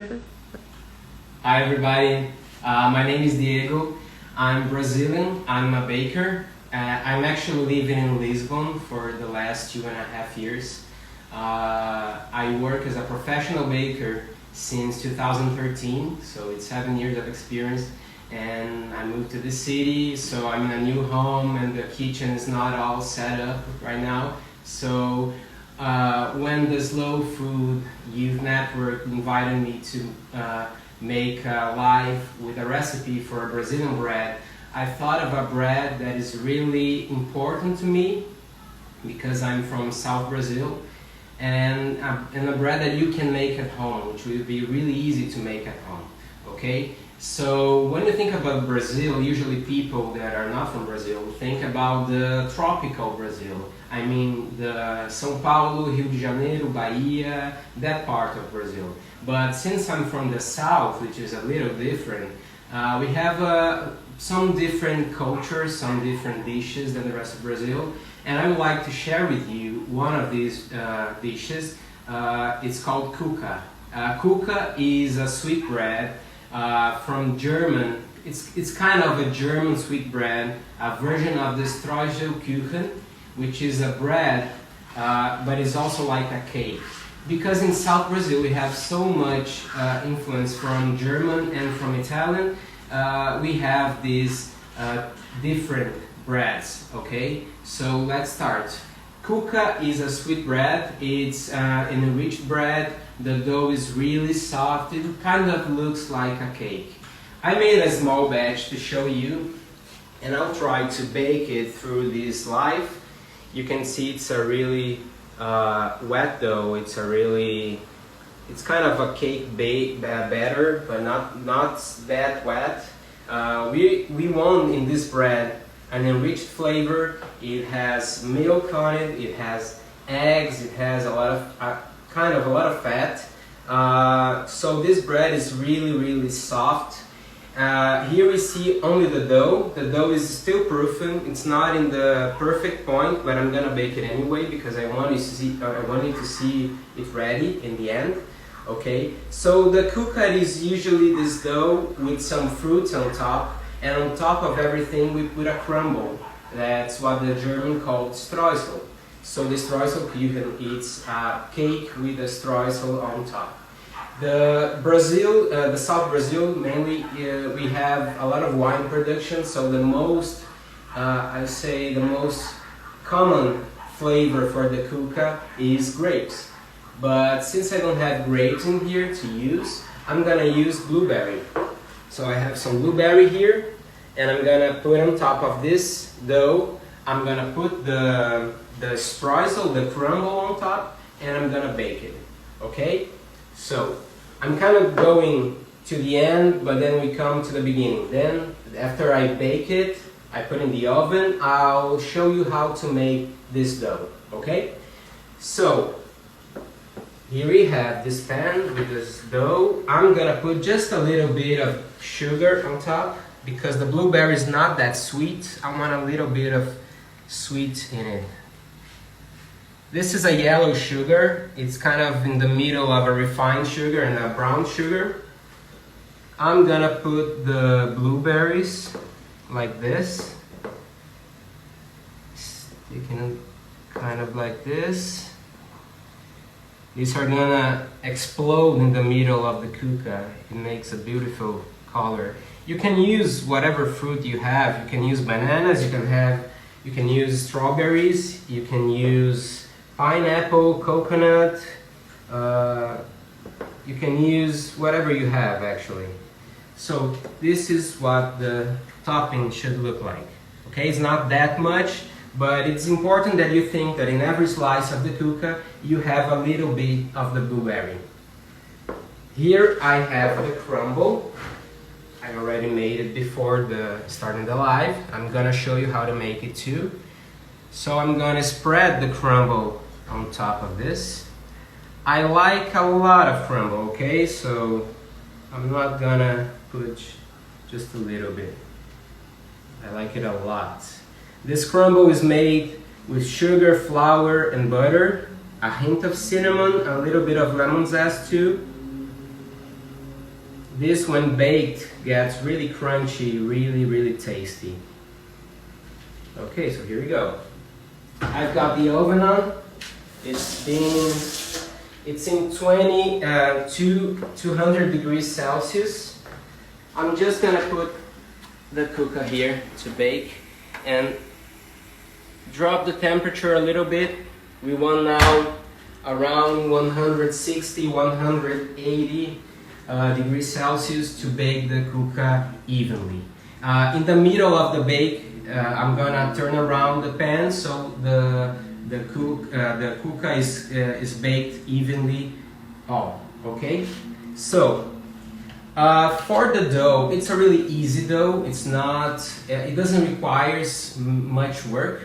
Hi everybody, my name is Diego. I'm Brazilian, I'm a baker. I'm actually living in Lisbon for the last 2.5 years. I work as a professional baker since 2013, so it's 7 years of experience. And I moved to the city, so I'm in a new home and the kitchen is not all set up right now. So when the Slow Food Youth Network invited me to make a live with a recipe for a Brazilian bread, I thought of a bread that is really important to me because I'm from South Brazil, and a bread that you can make at home, which will be really easy to make at home. Okay? So when you think about Brazil, usually people that are not from Brazil think about the tropical Brazil. I mean the São Paulo, Rio de Janeiro, Bahia, that part of Brazil. But since I'm from the south, which is a little different, we have some different cultures, some different dishes than the rest of Brazil. And I would like to share with you one of these dishes. It's called Cuca. Cuca is a sweet bread from German. It's kind of a German sweet bread, a version of the Streuselkuchen, which is a bread, but it's also like a cake. Because in South Brazil we have so much influence from German and from Italian, we have these different breads, okay? So let's start. Cuca is a sweet bread. It's an enriched bread. The dough is really soft. It kind of looks like a cake. I made a small batch to show you, and I'll try to bake it through this live. You can see it's a really wet dough. It's kind of a cake batter, but not that wet. We want in this bread an enriched flavor. It has milk on it. It has eggs. It has a lot of fat. So this bread is really soft. Here we see only the dough. The dough is still proofing. It's not in the perfect point, but I'm gonna bake it anyway because I want you to see it ready in the end. Okay. So the cuca is usually this dough with some fruits on top, and on top of everything we put a crumble. That's what the German called Streusel. So the Streuselkuchen, it's a cake with a streusel on top. The South Brazil, mainly we have a lot of wine production, so the most common flavor for the cuca is grapes. But since I don't have grapes in here to use, I'm gonna use blueberry. So I have some blueberry here, and I'm gonna put on top of this dough, I'm gonna put the streusel, the crumble on top, and I'm gonna bake it. Okay? So I'm kind of going to the end, but then we come to the beginning. Then after I bake it, I put in the oven, I'll show you how to make this dough. Okay? So here we have this pan with this dough. I'm gonna put just a little bit of sugar on top because the blueberry is not that sweet. I want a little bit of sweet in it. This is a yellow sugar. It's kind of in the middle of a refined sugar and a brown sugar. I'm gonna put the blueberries like this, sticking kind of like this. These are gonna explode in the middle of the cuca. It makes a beautiful color. You can use whatever fruit you have. You can use bananas, you can use strawberries, you can use pineapple, coconut, you can use whatever you have actually. So this is what the topping should look like. Okay, it's not that much, but it's important that you think that in every slice of the cuca you have a little bit of the blueberry. Here I have the crumble. I already made it before starting the live. I'm gonna show you how to make it too. So I'm gonna spread the crumble on top of this. I like a lot of crumble, okay? So I'm not gonna put just a little bit. I like it a lot. This crumble is made with sugar, flour, and butter, a hint of cinnamon, a little bit of lemon zest too. This, when baked, gets really crunchy, really tasty. Okay, so here we go. I've got the oven on. It's in 200 degrees Celsius. I'm just gonna put the Cuca here to bake and drop the temperature a little bit. We want now around 160, 180 degrees Celsius to bake the Cuca evenly. In the middle of the bake, I'm gonna turn around the pan so the Cuca is baked evenly all. Okay, so for the dough, it's a really easy dough. It's not. It doesn't require much work.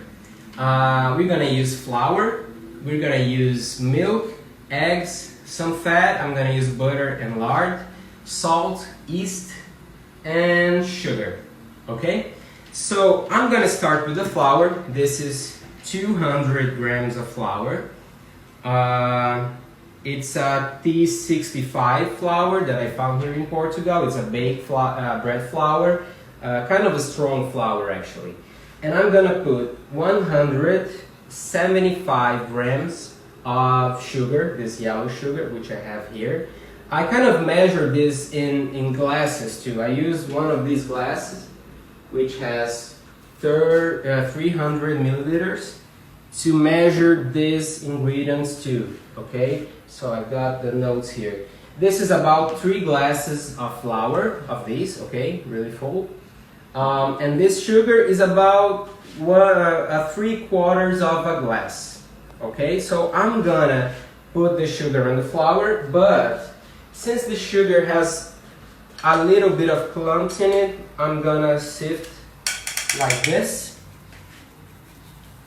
We're gonna use flour. We're gonna use milk, eggs, some fat. I'm gonna use butter and lard, salt, yeast, and sugar. Okay. So I'm gonna start with the flour. This is 200 grams of flour. It's a T65 flour that I found here in Portugal. It's a baked bread flour, kind of a strong flour actually. And I'm gonna put 175 grams of sugar, this yellow sugar, which I have here. I kind of measure this in glasses too. I use one of these glasses, which has 300 milliliters, to measure these ingredients too, okay? So I've got the notes here. This is about 3 glasses of flour, of these, okay? Really full. And this sugar is about 3/4 of a glass, okay? So I'm gonna put the sugar on the flour, but since the sugar has a little bit of clumps in it, I'm gonna sift like this,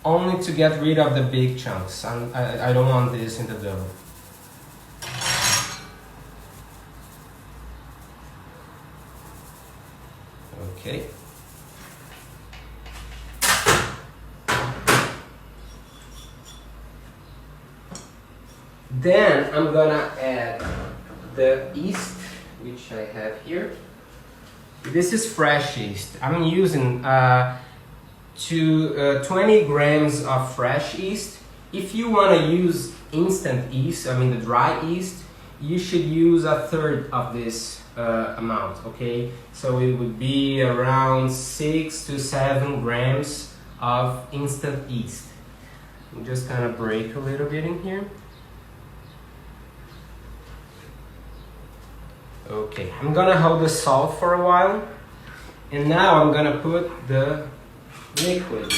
only to get rid of the big chunks. I don't want this in the dough. Okay. Then I'm gonna add the yeast, which I have here. This is fresh yeast. I'm using 20 grams of fresh yeast. If you want to use instant yeast, I mean the dry yeast, you should use 1/3 of this amount, okay? So it would be around 6 to 7 grams of instant yeast. I'm just gonna break a little bit in here. Okay, I'm gonna hold the salt for a while, and now I'm gonna put the liquids.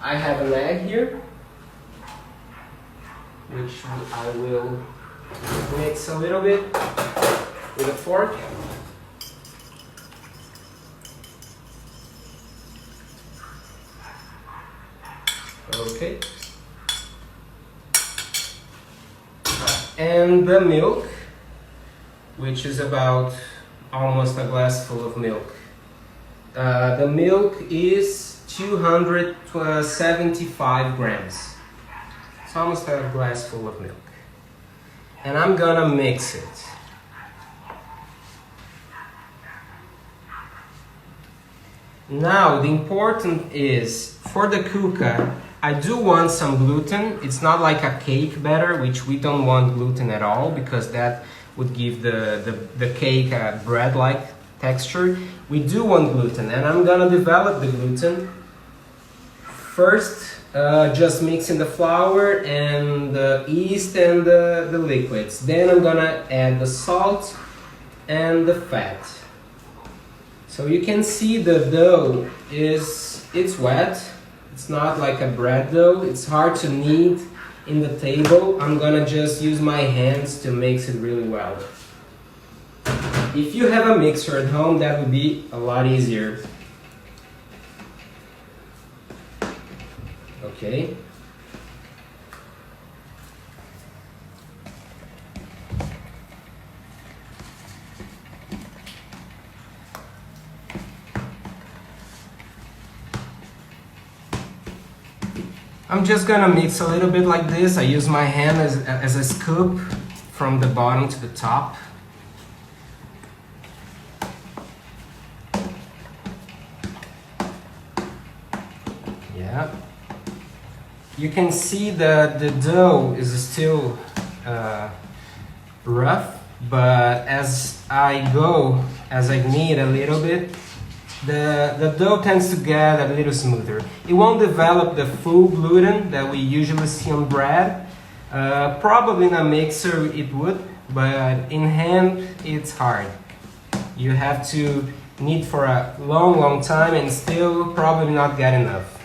I have an egg here, which I will mix a little bit with a fork. Okay. And the milk, which is about almost a glass full of milk. The milk is 275 grams. It's almost a glass full of milk. And I'm gonna mix it. Now, the important is, for the Cuca, I do want some gluten. It's not like a cake batter, which we don't want gluten at all, because that would give the cake a bread-like texture. We do want gluten, and I'm gonna develop the gluten. First, just mixing the flour and the yeast and the liquids. Then I'm gonna add the salt and the fat. So you can see the dough it's wet. It's not like a bread dough. It's hard to knead in the table. I'm gonna just use my hands to mix it really well. If you have a mixer at home, that would be a lot easier. Okay. I'm just gonna mix a little bit like this. I use my hand as a scoop from the bottom to the top. Yep. You can see that the dough is still rough, but as I knead a little bit, the dough tends to get a little smoother. It won't develop the full gluten that we usually see on bread. Probably in a mixer it would, but in hand it's hard. You have to knead for a long time and still probably not get enough.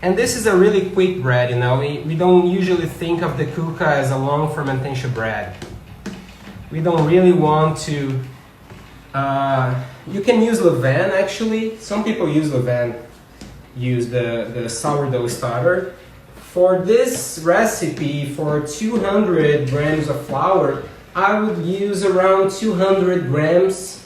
And this is a really quick bread, you know. We don't usually think of the cuca as a long fermentation bread. We don't really want to... you can use levain actually. Some people use levain, use the sourdough starter. For this recipe, for 200 grams of flour, I would use around 200 grams,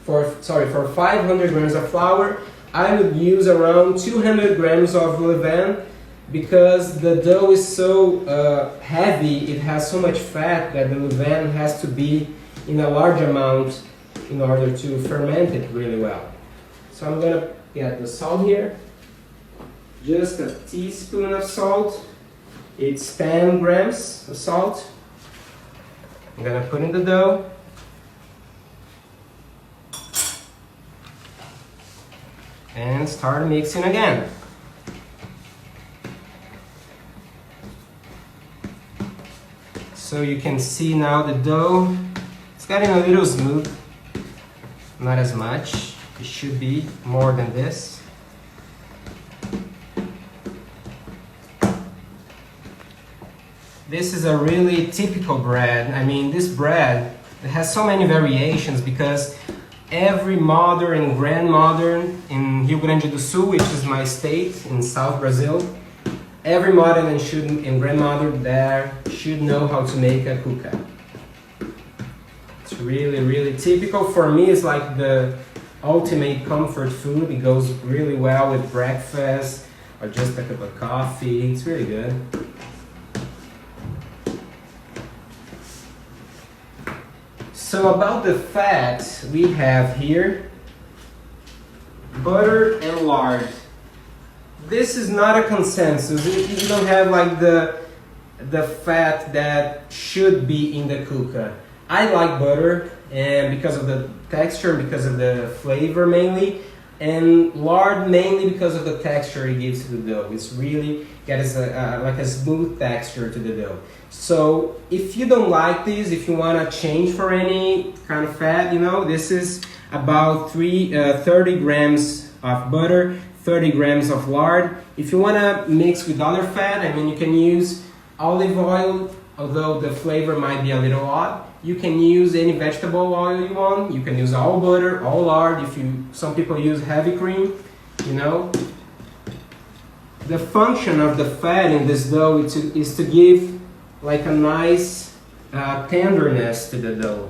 for 500 grams of flour, I would use around 200 grams of levain, because the dough is so heavy, it has so much fat that the levain has to be in a large amount in order to ferment it really well. So I'm gonna get the salt here, just a teaspoon of salt. It's 10 grams of salt. I'm gonna put in the dough. And start mixing again. So you can see now the dough, it's getting a little smooth, not as much. It should be more than this. This is a really typical bread. I mean, this bread, it has so many variations because every mother and grandmother in Rio Grande do Sul, which is my state in South Brazil, every mother and grandmother there should know how to make a cuca. It's really typical. For me, it's like the ultimate comfort food. It goes really well with breakfast or just a cup of coffee. It's really good. So about the fat, we have here butter and lard. This is not a consensus. You don't have like the fat that should be in the cuca. I like butter, and because of the texture, because of the flavor mainly, and lard mainly because of the texture it gives to the dough. It's really gets like a smooth texture to the dough. So if you don't like this, if you want to change for any kind of fat, you know, this is about 30 grams of butter, 30 grams of lard. If you want to mix with other fat, I mean, you can use olive oil, although the flavor might be a little odd. You can use any vegetable oil you want. You can use all butter, all lard. Some people use heavy cream, you know. The function of the fat in this dough is to give like a nice tenderness to the dough.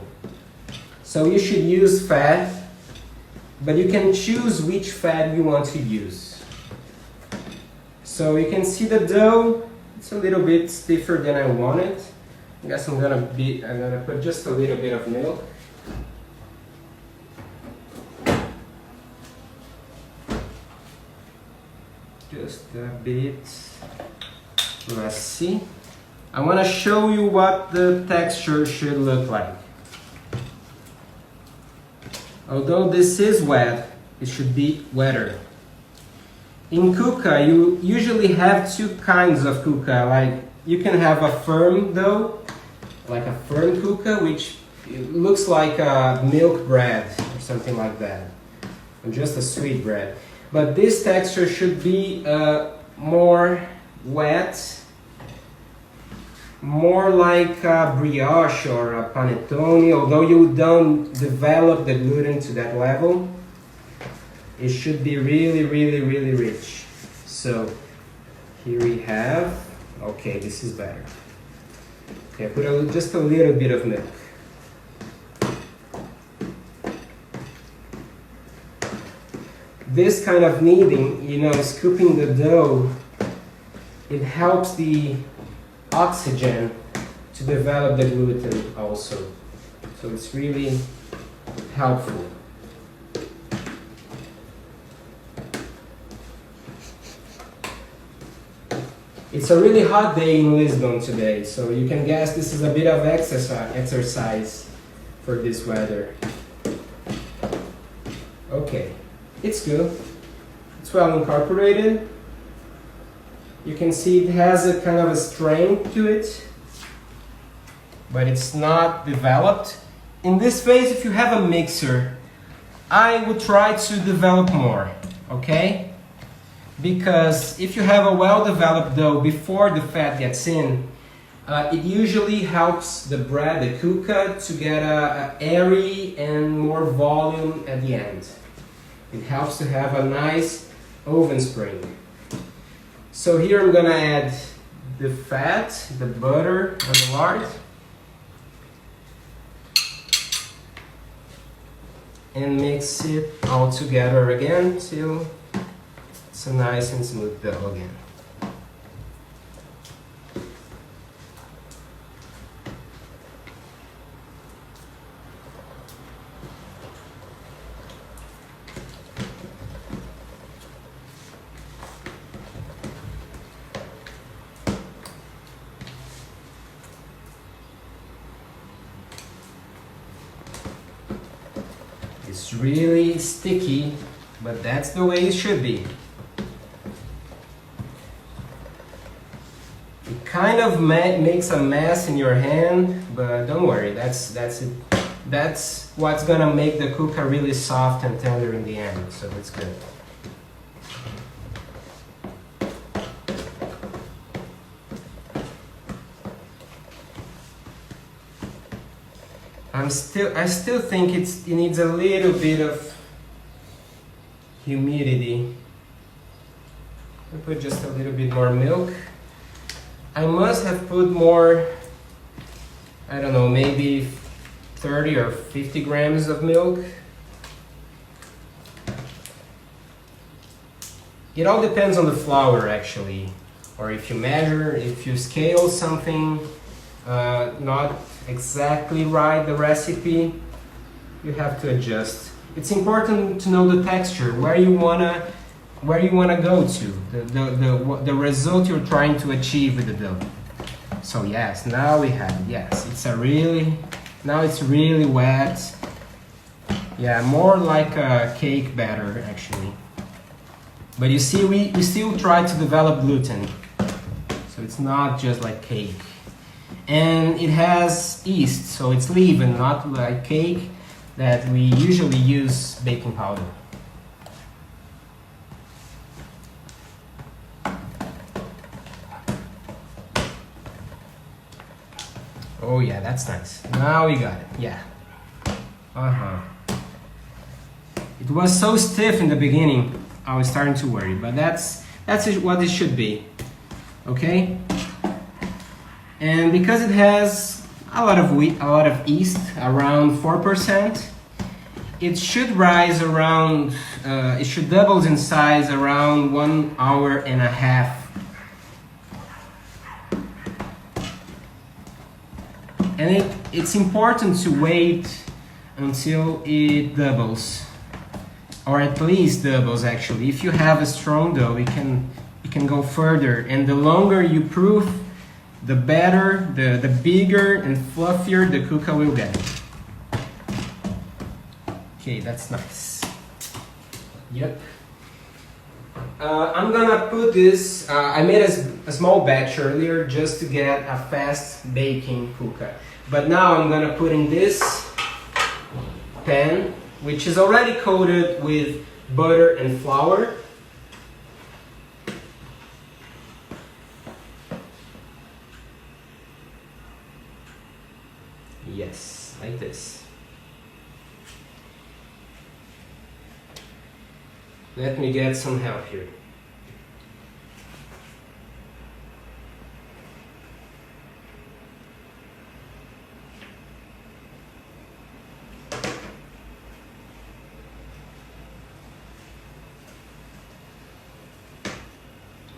So you should use fat, but you can choose which fat you want to use. So you can see the dough, it's a little bit stiffer than I want it. I guess I'm gonna put just a little bit of milk. Just a bit. Let's see. I want to show you what the texture should look like. Although this is wet, it should be wetter. In cuca, you usually have two kinds of cuca. Like, you can have a firm dough, like a firm cuca, which it looks like a milk bread or something like that, or just a sweet bread. But this texture should be more wet, more like a brioche or a panettone, although you don't develop the gluten to that level. It should be really rich. So here we have, okay, this is better. Okay, put just a little bit of milk. This kind of kneading, you know, scooping the dough, it helps the oxygen to develop the gluten also. So it's really helpful. It's a really hot day in Lisbon today, so you can guess this is a bit of exercise for this weather. Okay, it's good. It's well incorporated. You can see it has a kind of a strength to it, but it's not developed. In this phase, if you have a mixer, I would try to develop more, okay? Because if you have a well-developed dough before the fat gets in, it usually helps the bread, the cuca, to get a airy and more volume at the end. It helps to have a nice oven spring. So here I'm gonna add the fat, the butter, and the lard. And mix it all together again till it's a nice and smooth dough again. It's really sticky, but that's the way it should be. It kind of makes a mess in your hand, but don't worry, that's it. That's what's gonna make the cuca really soft and tender in the end, so that's good. I still think it needs a little bit of humidity. I put just a little bit more milk. I must have put more, I don't know, maybe 30 or 50 grams of milk. It all depends on the flour actually, or if you measure, if you scale something not exactly right, the recipe, you have to adjust. It's important to know the texture, where you wanna go to, the result you're trying to achieve with the dough. So yes, now we have it. Yes, now it's really wet. Yeah, more like a cake batter actually. But you see, we still try to develop gluten, so it's not just like cake. And it has yeast, so it's leaven, not like cake that we usually use baking powder. Oh yeah, that's nice. Now we got it, yeah. It was so stiff in the beginning, I was starting to worry, but that's what it should be, okay? And because it has a lot of yeast, around 4%, it should rise around, it should double in size around 1 hour and a half. And it's important to wait until it doubles, or at least doubles actually. If you have a strong dough, it can go further, and the longer you proof, the better, the bigger and fluffier the cuca will get. Okay, that's nice. Yep. I'm gonna put this, I made a small batch earlier just to get a fast baking cuca. But now I'm gonna put in this pan, which is already coated with butter and flour. Yes, like this. Let me get some help here.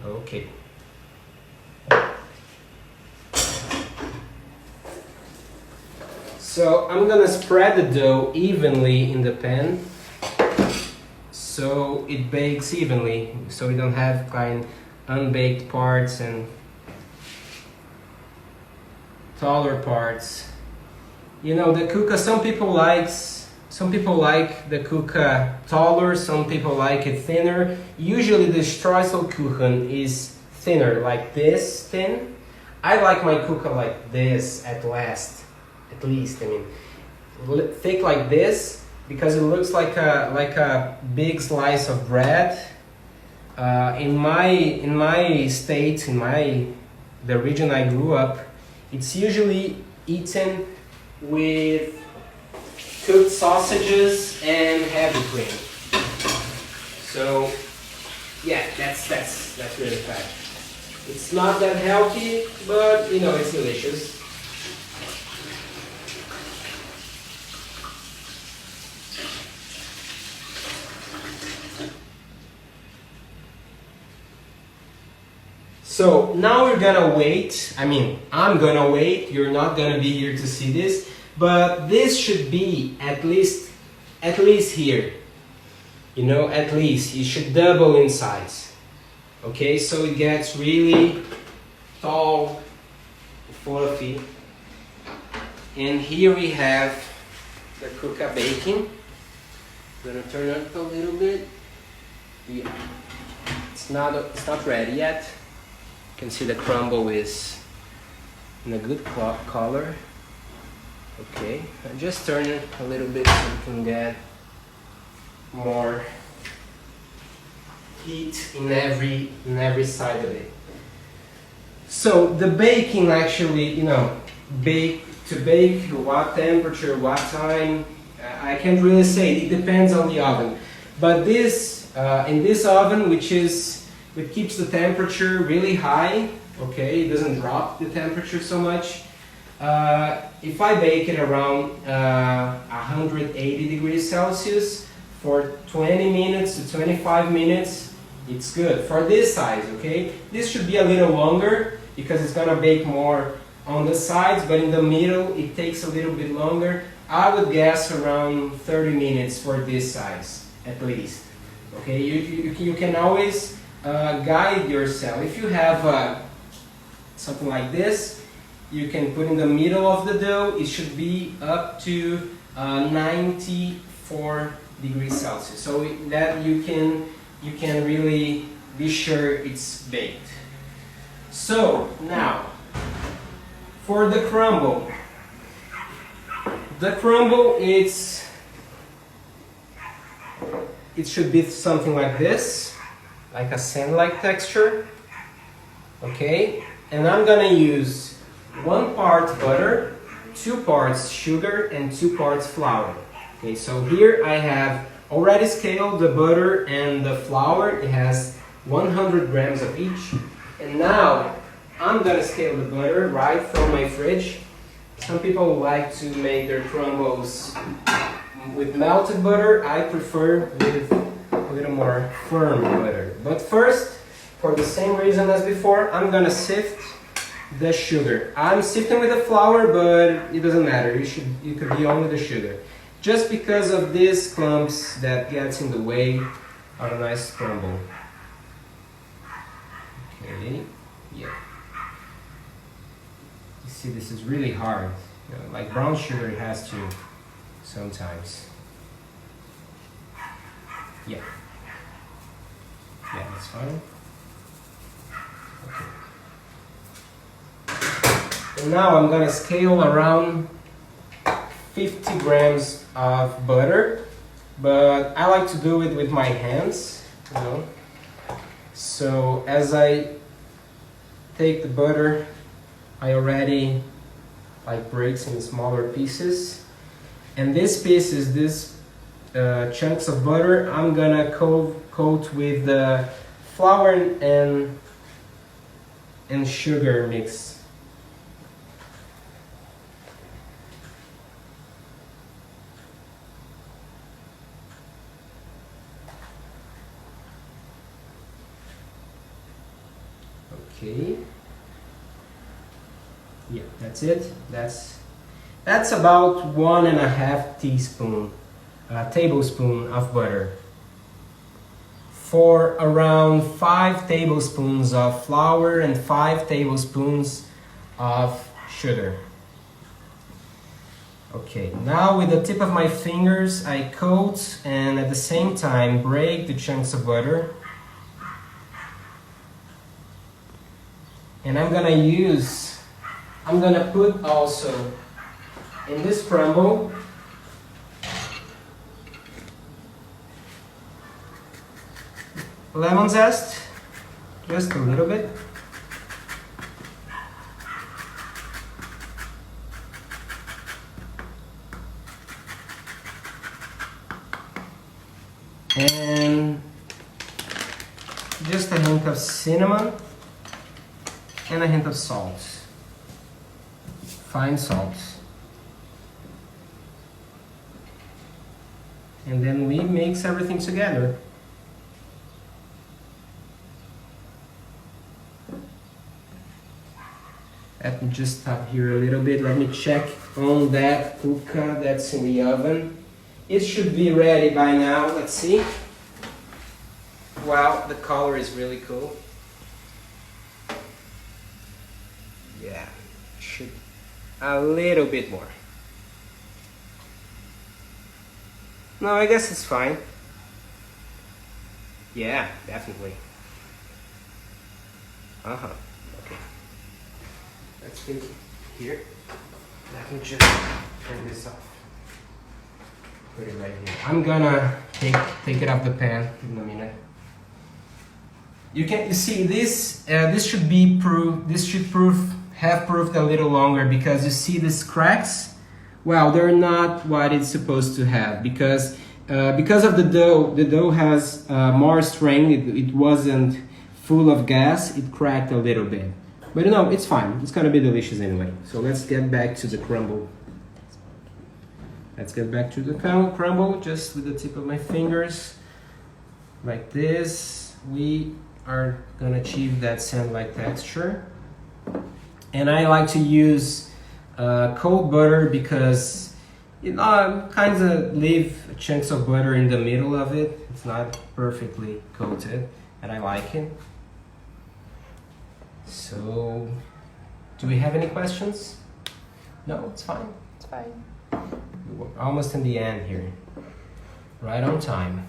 Okay. So I'm gonna spread the dough evenly in the pan so it bakes evenly, so we don't have kind unbaked parts and taller parts. You know, the Cuca, some people like the Cuca taller, some people like it thinner. Usually the Streuselkuchen is thinner, like this thin. I like my Cuca like this at least, I mean, thick like this, because it looks like a big slice of bread. In my state, the region I grew up, it's usually eaten with cooked sausages and heavy cream. So yeah, that's really fact. It's not that healthy, but you know, it's delicious. So now we're gonna wait. I mean, I'm gonna wait. You're not gonna be here to see this, but this should be at least here. You know, at least it should double in size. Okay, so it gets really tall, fluffy. And here we have the Cuca baking. I'm gonna turn it up a little bit. Yeah, it's not ready yet. You can see the crumble is in a good color. Okay, I just turn it a little bit so you can get more heat in every side of it. So the baking, actually, you know, bake what temperature, what time, I can't really say. It depends on the oven. But this in this oven, which keeps the temperature really high, okay, it doesn't drop the temperature so much. If I bake it around 180 degrees Celsius for 20 minutes to 25 minutes, it's good for this size, okay? This should be a little longer because it's gonna bake more on the sides, but in the middle it takes a little bit longer. I would guess around 30 minutes for this size, at least. Okay, you can always guide yourself. If you have something like this, you can put in the middle of the dough. It should be up to 94 degrees Celsius, so that you can really be sure it's baked. So now for the crumble. The crumble, it should be something like this, like a sand-like texture. Okay, and I'm gonna use 1 part butter, 2 parts sugar, and 2 parts flour. Okay, so here I have already scaled the butter and the flour. It has 100 grams of each. And now I'm gonna scale the butter right from my fridge. Some people like to make their crumbles with melted butter. I prefer with a little more firm butter. But first, for the same reason as before, I'm gonna sift the sugar. I'm sifting with the flour, but it doesn't matter. You could be only the sugar. Just because of these clumps that gets in the way of a nice crumble. Okay, yeah. You see, this is really hard. You know, like brown sugar, it has to sometimes. Yeah. Yeah, that's fine. Okay. And now I'm gonna scale around 50 grams of butter, but I like to do it with my hands, you know. So as I take the butter, I already like breaks in smaller pieces, and these pieces, chunks of butter, I'm gonna coat with the flour and sugar mix. Okay. Yeah, that's it. That's about 1.5 tablespoon of butter for around 5 tablespoons of flour and 5 tablespoons of sugar. Okay, now with the tip of my fingers, I coat and at the same time break the chunks of butter. And I'm gonna put also in this crumble lemon zest, just a little bit. And just a hint of cinnamon and a hint of salt, fine salt. And then we mix everything together. Let me just stop here a little bit. Let me check on that cuca that's in the oven. It should be ready by now. Let's see. Wow, the color is really cool. Yeah, should a little bit more. No, I guess it's fine. Yeah, definitely. Okay. Let's put it here. Let me just turn this off. Put it right here. I'm gonna take it off the pan in a minute. You see this. This should be proof. This should have proofed a little longer because you see these cracks. Well, they're not what it's supposed to have because of the dough. The dough has more strength. It wasn't full of gas. It cracked a little bit. But you know, it's fine. It's gonna be delicious anyway. So let's get back to the crumble. Let's get back to the crumble just with the tip of my fingers. Like this. We are gonna achieve that sand-like texture. And I like to use cold butter because you know, kind of leave chunks of butter in the middle of it. It's not perfectly coated, and I like it. So, do we have any questions? No, it's fine. It's fine. We're almost in the end here. Right on time.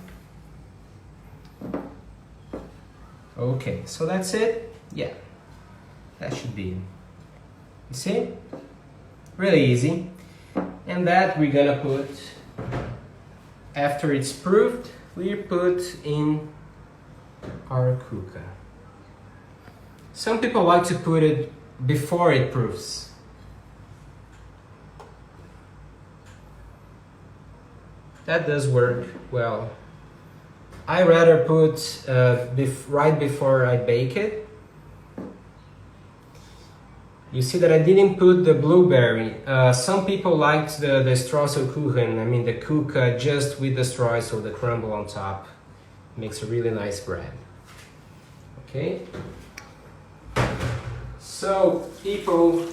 Okay, so that's it. Yeah, that should be it. You see? Really easy. And that we're gonna put, after it's proofed, we put in our cuca. Some people like to put it before it proofs. That does work well. I rather put right before I bake it. You see that I didn't put the blueberry. Some people liked the Streuselkuchen, I mean the cuca just with the streusel, the crumble on top. Makes a really nice bread. Okay? So, people,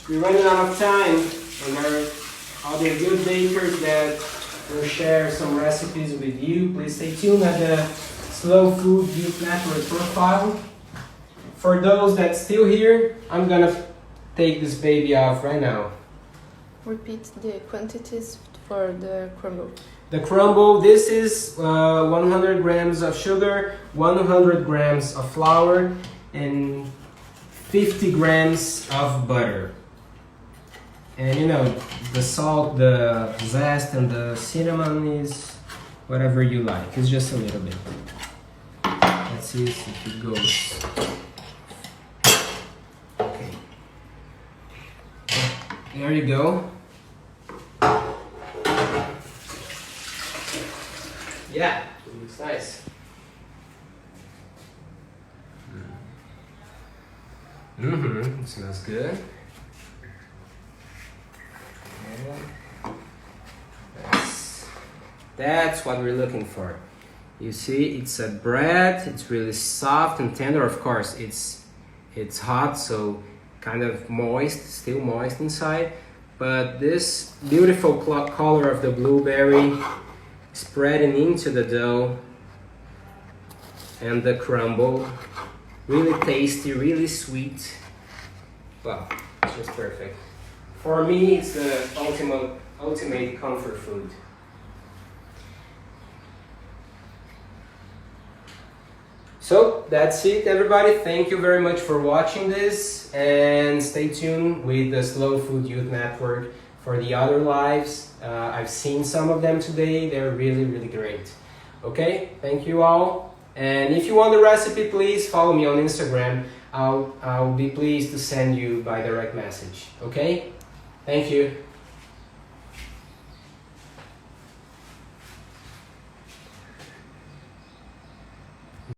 we're running out of time, and there are other good bakers that will share some recipes with you. Please stay tuned at the Slow Food Youth Network profile. For those that's still here, I'm gonna take this baby off right now. Repeat the quantities for the crumble. The crumble, this is 100 grams of sugar, 100 grams of flour, and 50 grams of butter. And you know, the salt, the zest, and the cinnamon is whatever you like. It's just a little bit. Let's see if it goes. Okay. There you go. Yeah, it looks nice. It smells good. That's what we're looking for. You see, it's a bread. It's really soft and tender. Of course, it's hot, so kind of moist, still moist inside. But this beautiful color of the blueberry spreading into the dough and the crumble, really tasty, really sweet. Wow, it's just perfect. For me, it's the ultimate comfort food. So that's it, everybody. Thank you very much for watching this, and stay tuned with the Slow Food Youth Network for the other lives. I've seen some of them today. They're really, really great. Okay, thank you all. And if you want the recipe, please follow me on Instagram. I'll be pleased to send you by direct message. Okay, thank you.